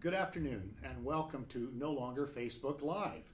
Good afternoon and welcome to No Longer Facebook Live.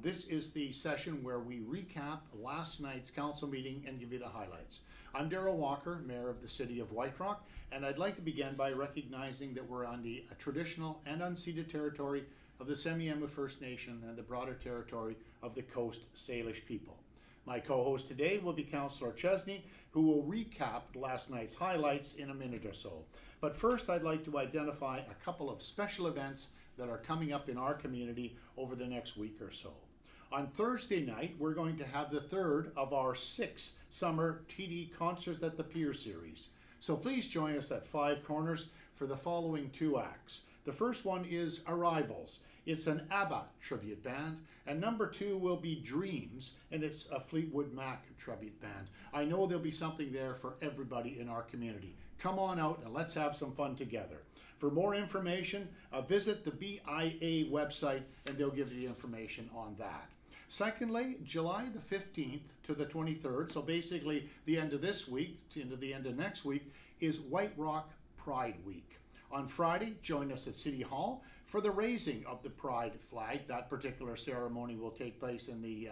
This is the session where we recap last night's council meeting and give you the highlights. I'm Darrell Walker, Mayor of the City of White Rock, and I'd like to begin by recognizing that we're on the traditional and unceded territory of the Semiahmoo First Nation and the broader territory of the Coast Salish people. My co-host today will be Councillor Chesney, who will recap last night's highlights in a minute or so. But first, I'd like to identify a couple of special events that are coming up in our community over the next week or so. On Thursday night, we're going to have the third of our 6 summer TD Concerts at the Pier series. So please join us at Five Corners for the following 2 acts. The first one is Arrivals. It's an ABBA tribute band, and number 2 will be Dreams, and it's a Fleetwood Mac tribute band. I know there'll be something there for everybody in our community. Come on out and let's have some fun together. For more information, visit the BIA website and they'll give you the information on that. Secondly, July the 15th to the 23rd, so basically the end of this week into the end of next week, is White Rock Pride Week. On Friday, join us at City Hall for the raising of the Pride flag. That particular ceremony will take place in the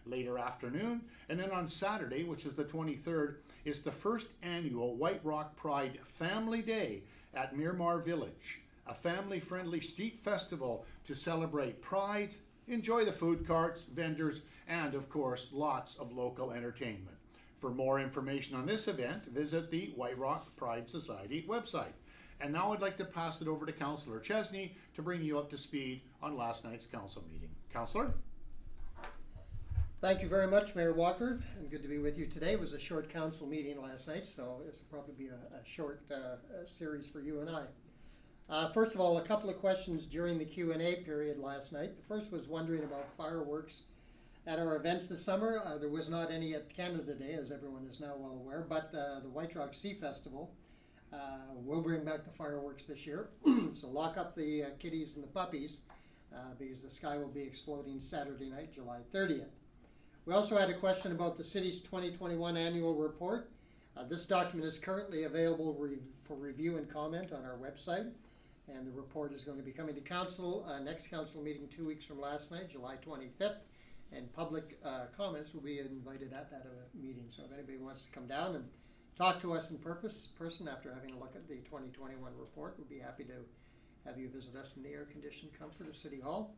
later afternoon. And then on Saturday, which is the 23rd, is the first annual White Rock Pride Family Day at Miramar Village, a family-friendly street festival to celebrate Pride, enjoy the food carts, vendors, and of course, lots of local entertainment. For more information on this event, visit the White Rock Pride Society website. And now I'd like to pass it over to Councillor Chesney to bring you up to speed on last night's council meeting. Councillor? Thank you very much, Mayor Walker, and good to be with you today. It was a short council meeting last night, so this will probably be a short series for you and I. First of all, a couple of questions during the Q&A period last night. The first was wondering about fireworks at our events this summer. There was not any at Canada Day, as everyone is now well aware, but the White Rock Sea Festival will bring back the fireworks this year. So lock up the kitties and the puppies because the sky will be exploding Saturday night, July 30th. We also had a question about the city's 2021 annual report. This document is currently available for review and comment on our website, and the report is going to be coming to council, next council meeting 2 weeks from last night, July 25th, and public comments will be invited at that meeting. So if anybody wants to come down and talk to us in person after having a look at the 2021 report, we'll be happy to have you visit us in the air-conditioned comfort of City Hall.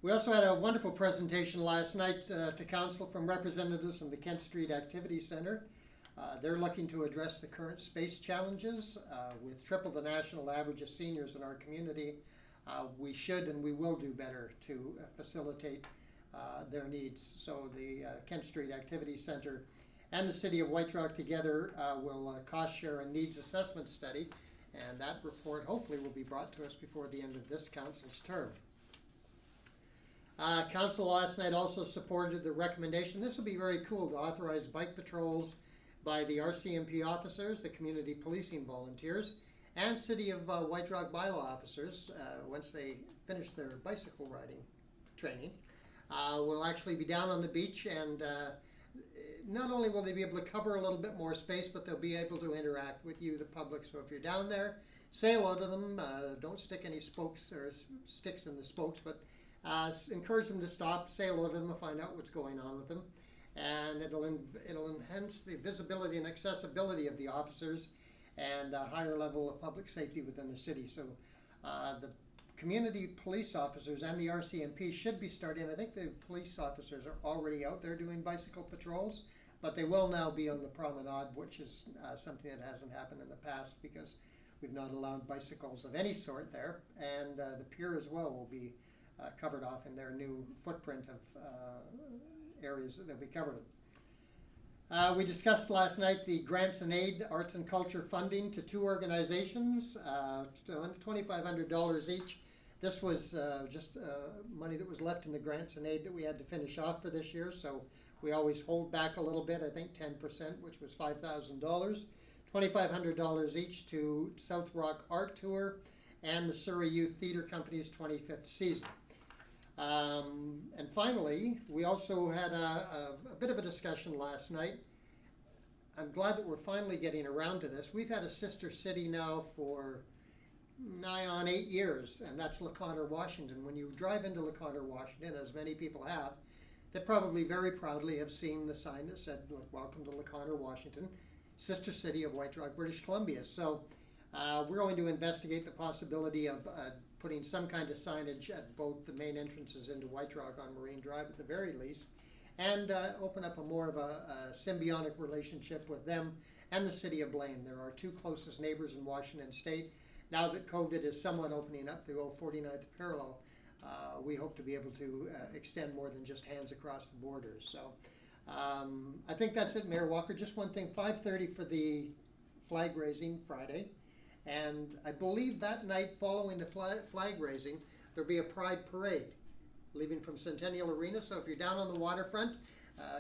We also had a wonderful presentation last night to council from representatives from the Kent Street Activity Centre. They're looking to address the current space challenges. With triple the national average of seniors in our community, we should and we will do better to facilitate their needs. So the Kent Street Activity Centre and the City of White Rock together will cost share a needs assessment study, and that report hopefully will be brought to us before the end of this council's term. Council last night also supported the recommendation, this will be very cool, to authorize bike patrols by the RCMP officers, the community policing volunteers, and City of White Rock bylaw officers, once they finish their bicycle riding training, will actually be down on the beach, and not only will they be able to cover a little bit more space, but they'll be able to interact with you, the public. So if you're down there, say hello to them. Don't stick any spokes or sticks in the spokes, but encourage them to stop, say hello to them, and find out what's going on with them. And it'll enhance the visibility and accessibility of the officers and a higher level of public safety within the city. So the community police officers and the RCMP should be starting. I think the police officers are already out there doing bicycle patrols, but they will now be on the promenade, which is something that hasn't happened in the past because we've not allowed bicycles of any sort there. And the pier as well will be covered off in their new footprint of areas that they'll be covered in. We discussed last night the grants and aid, arts and culture funding to 2 organizations, $2,500 each. This was just money that was left in the grants and aid that we had to finish off for this year, so we always hold back a little bit, I think 10%, which was $5,000. $2,500 each to South Rock Art Tour and the Surrey Youth Theatre Company's 25th season. And finally, we also had a bit of a discussion last night. I'm glad that we're finally getting around to this. We've had a sister city now for nigh on 8 years, and that's LaConner, Washington. When you drive into LaConner, Washington, as many people have, they probably very proudly have seen the sign that said, "Look, welcome to LaConner, Washington, sister city of White Rock, British Columbia." So we're going to investigate the possibility of putting some kind of signage at both the main entrances into White Rock on Marine Drive at the very least, and open up a more of a symbiotic relationship with them and the city of Blaine. They're our two closest neighbors in Washington State. Now that COVID is somewhat opening up the old 49th parallel, we hope to be able to extend more than just hands across the borders. So I think that's it, Mayor Walker. Just one thing, 5:30 for the flag raising Friday. And I believe that night following the flag raising, there'll be a pride parade leaving from Centennial Arena. So if you're down on the waterfront,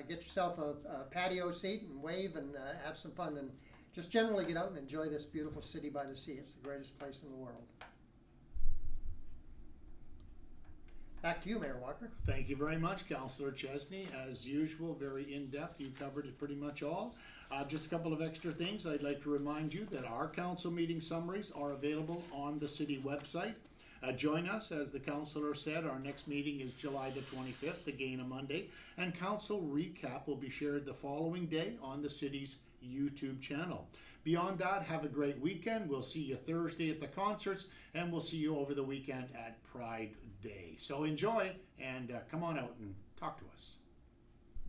get yourself a patio seat and wave and have some fun, and just generally get out and enjoy this beautiful city by the sea. It's the greatest place in the world. Back to you, Mayor Walker. Thank you very much, Councillor Chesney. As usual, very in-depth. You covered it pretty much all. Just a couple of extra things. I'd like to remind you that our council meeting summaries are available on the city website. Join us, as the councillor said. Our next meeting is July the 25th, again a Monday, and council recap will be shared the following day on the city's YouTube channel. Beyond that, have a great weekend. We'll see you Thursday at the concerts, and we'll see you over the weekend at Pride Day. So enjoy, and come on out and talk to us.